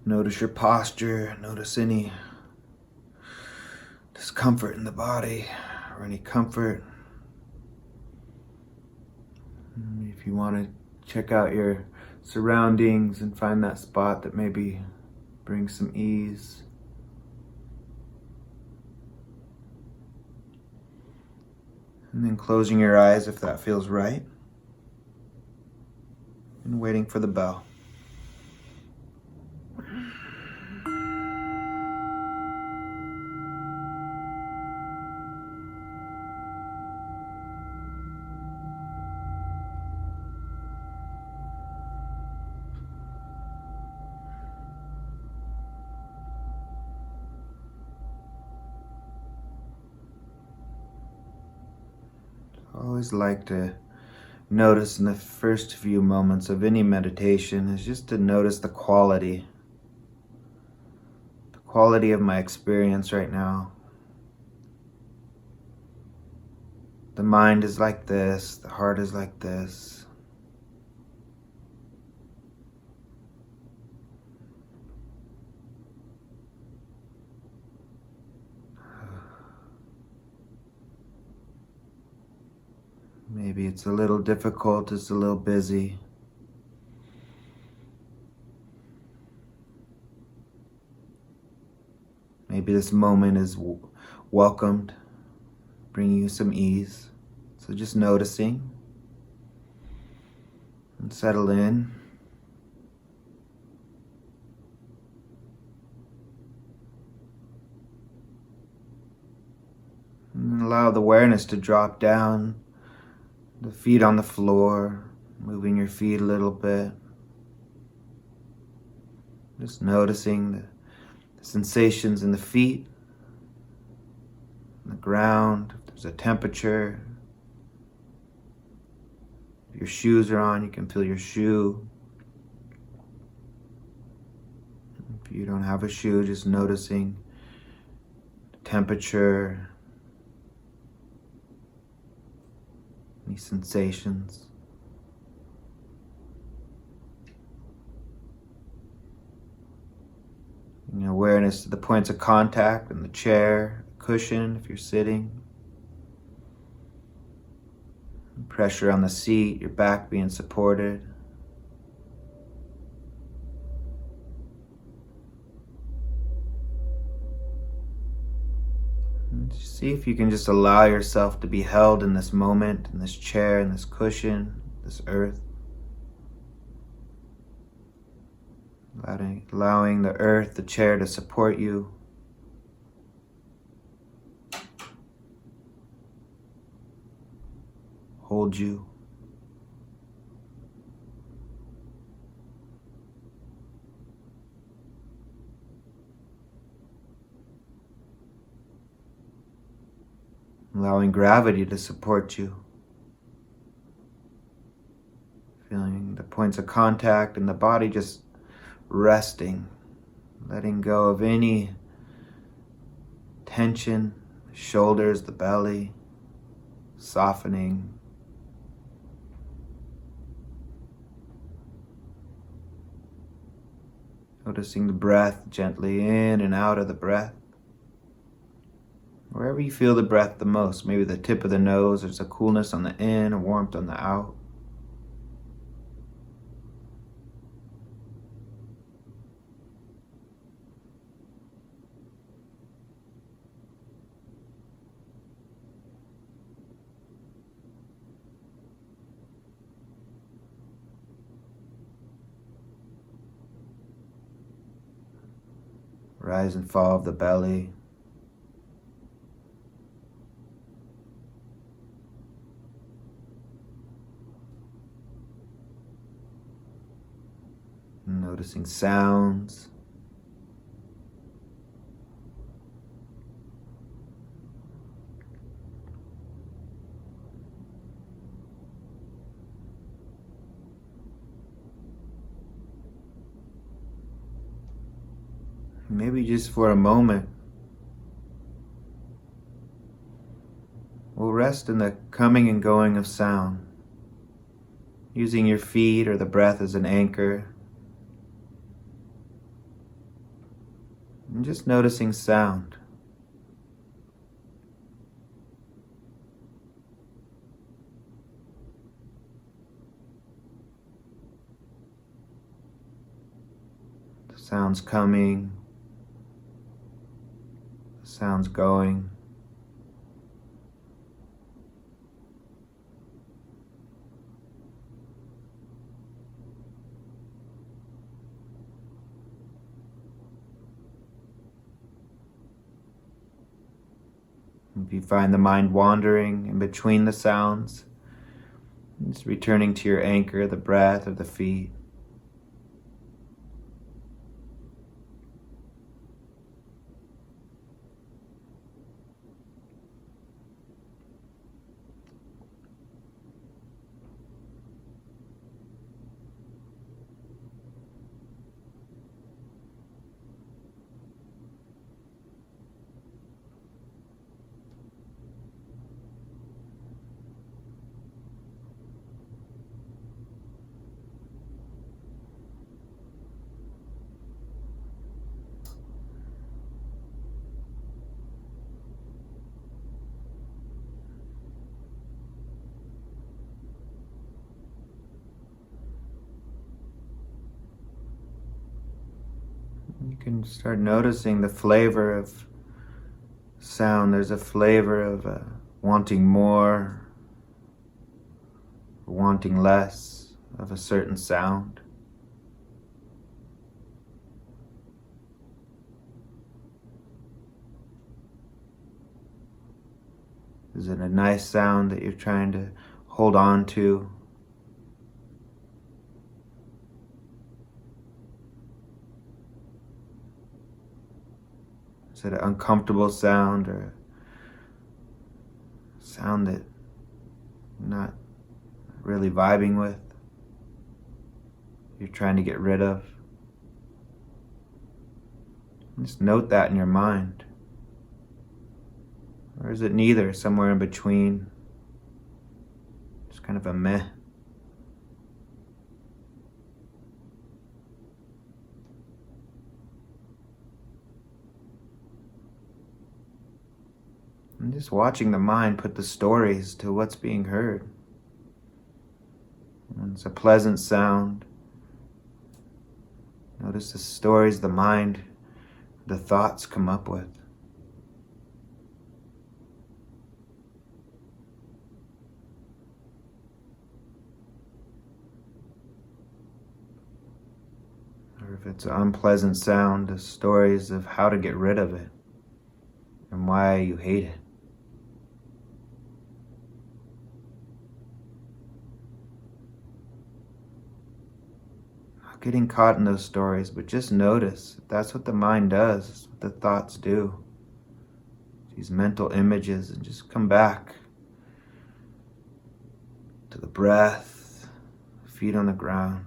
Notice your posture, notice any discomfort in the body or any comfort. If you want to check out your surroundings and find that spot that maybe brings some ease. And then closing your eyes if that feels right. And waiting for the bell. I always like to notice in the first few moments of any meditation is just to notice the quality of my experience right now. The mind is like this, the heart is like this. Maybe it's a little difficult, it's a little busy. Maybe this moment is welcomed, bringing you some ease. So just noticing and settle in. And allow the awareness to drop down, the feet on the floor, moving your feet a little bit. Just noticing the sensations in the feet, the ground, if there's a temperature. If your shoes are on, you can feel your shoe. If you don't have a shoe, just noticing the temperature, any sensations. Awareness to the points of contact in the chair, the cushion if you're sitting. Pressure on the seat, your back being supported. And see if you can just allow yourself to be held in this moment, in this chair, in this cushion, this earth. Allowing the earth, the chair to support you. Hold you. Allowing gravity to support you. Feeling the points of contact in the body just resting, letting go of any tension, the shoulders, the belly, softening. Noticing the breath gently in and out of the breath. Wherever you feel the breath the most, maybe the tip of the nose, there's a coolness on the in, a warmth on the out. Rise and fall of the belly. Noticing sounds. Maybe just for a moment, we'll rest in the coming and going of sound, using your feet or the breath as an anchor. And just noticing sound. The sounds coming, the sounds going. If you find the mind wandering in between the sounds, just returning to your anchor, the breath or the feet. You can start noticing the flavor of sound. There's a flavor of wanting more, or wanting less of a certain sound. Is it a nice sound that you're trying to hold on to? Is it an uncomfortable sound or a sound that you're not really vibing with? You're trying to get rid of? Just note that in your mind. Or is it neither, somewhere in between? Just kind of a meh. And just watching the mind put the stories to what's being heard. When it's a pleasant sound, notice the stories the mind, the thoughts come up with. Or if it's an unpleasant sound, the stories of how to get rid of it and why you hate it. Not getting caught in those stories, but just notice that's what the mind does, that's what the thoughts do. These mental images, and just come back to the breath, feet on the ground.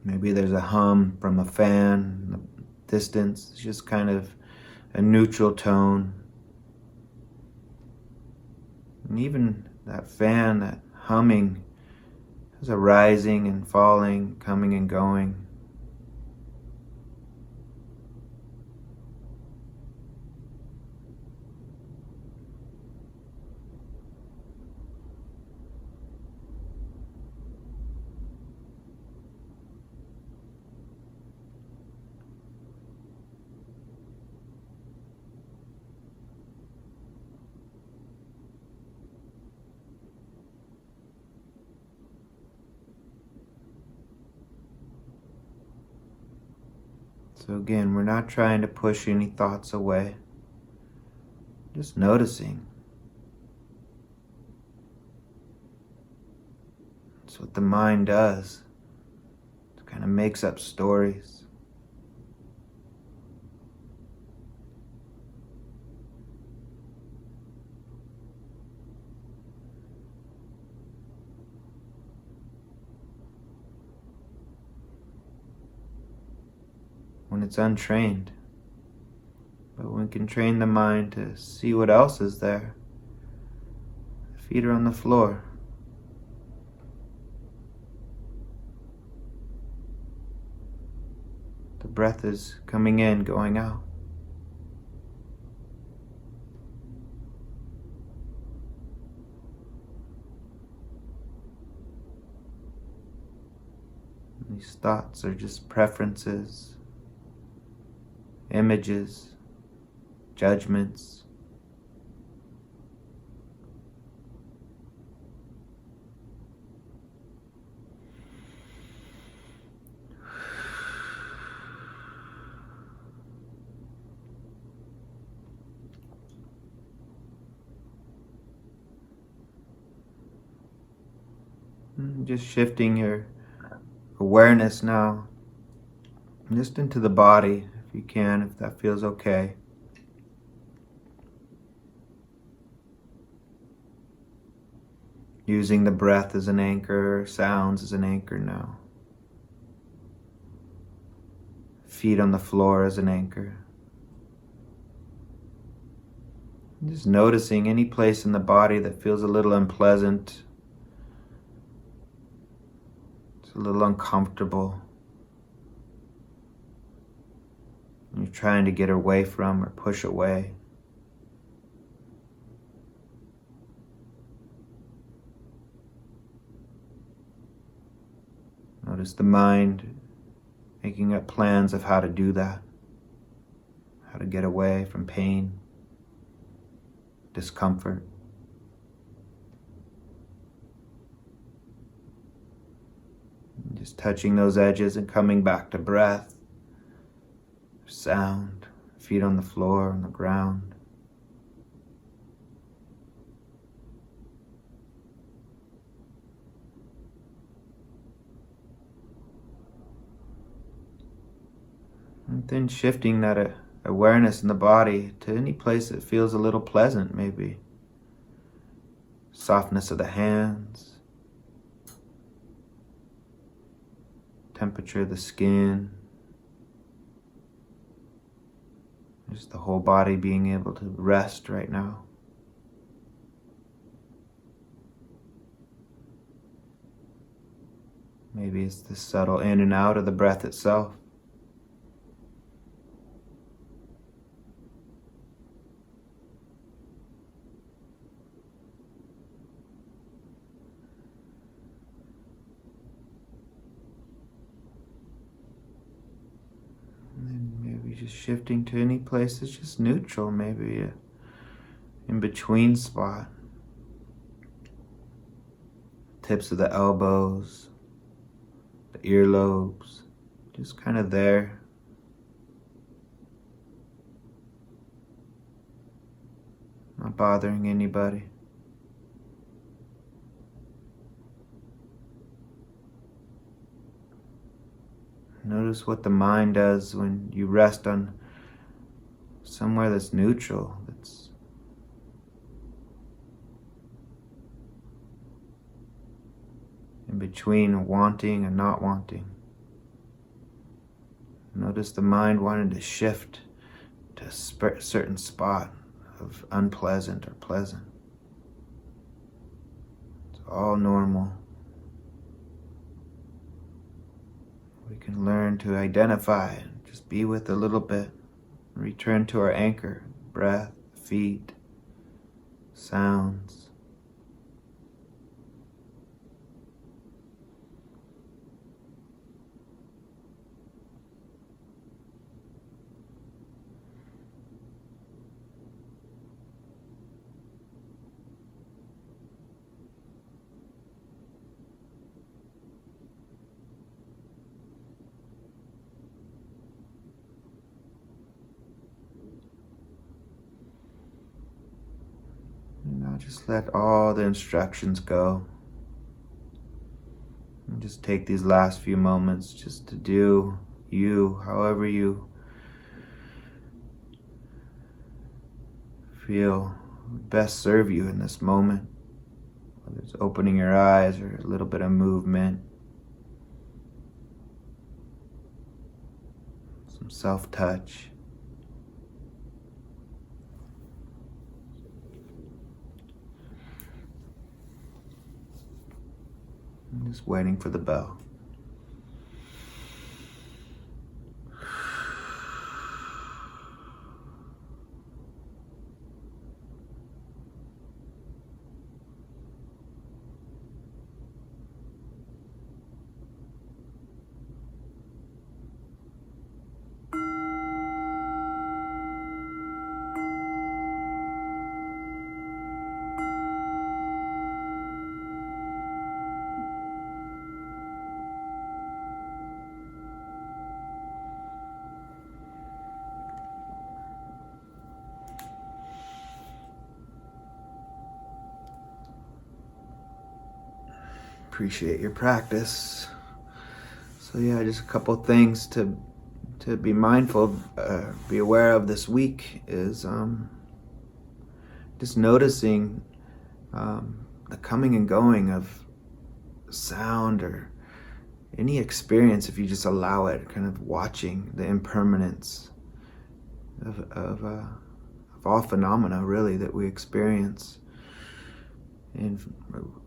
Maybe there's a hum from a fan in the distance. It's just kind of a neutral tone. And even that fan, that humming, has a rising and falling, coming and going. So again, we're not trying to push any thoughts away. Just noticing. That's what the mind does. It kind of makes up stories. when it's untrained. But we can train the mind to see what else is there. The feet are on the floor. The breath is coming in, going out. These thoughts are just preferences, images, judgments. Just shifting your awareness now just into the body, if you can, if that feels okay. Using the breath as an anchor, sounds as an anchor now. Feet on the floor as an anchor. Just noticing any place in the body that feels a little unpleasant, it's a little uncomfortable. You're trying to get away from or push away. Notice the mind making up plans of how to do that, how to get away from pain, discomfort. Just touching those edges and coming back to breath, sound, feet on the floor, on the ground. And then shifting that awareness in the body to any place that feels a little pleasant, maybe. Softness of the hands, temperature of the skin, just the whole body being able to rest right now. Maybe it's the subtle in and out of the breath itself. Just shifting to any place that's just neutral, maybe a in-between spot. Tips of the elbows, the earlobes, just kind of there. Not bothering anybody. Notice what the mind does when you rest on somewhere that's neutral, that's in between wanting and not wanting. Notice the mind wanting to shift to a certain spot of unpleasant or pleasant. It's all normal. We can learn to identify and just be with a little bit. Return to our anchor, breath, feet, sounds. Now just let all the instructions go. And just take these last few moments just to do you, however you feel best serve you in this moment. Whether it's opening your eyes or a little bit of movement. Some some self-touch. I'm just waiting for the bell. Appreciate your practice. So yeah, just a couple things to be mindful, be aware of this week is just noticing the coming and going of sound or any experience, if you just allow it, kind of watching the impermanence of all phenomena really that we experience. And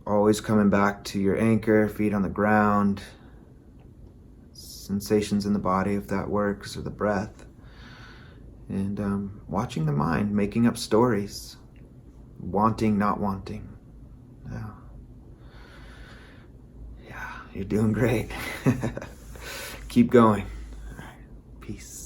always coming back to your anchor, feet on the ground, sensations in the body if that works, or the breath. And watching the mind, making up stories, wanting, not wanting. Yeah, you're doing great. Keep going. All right. Peace.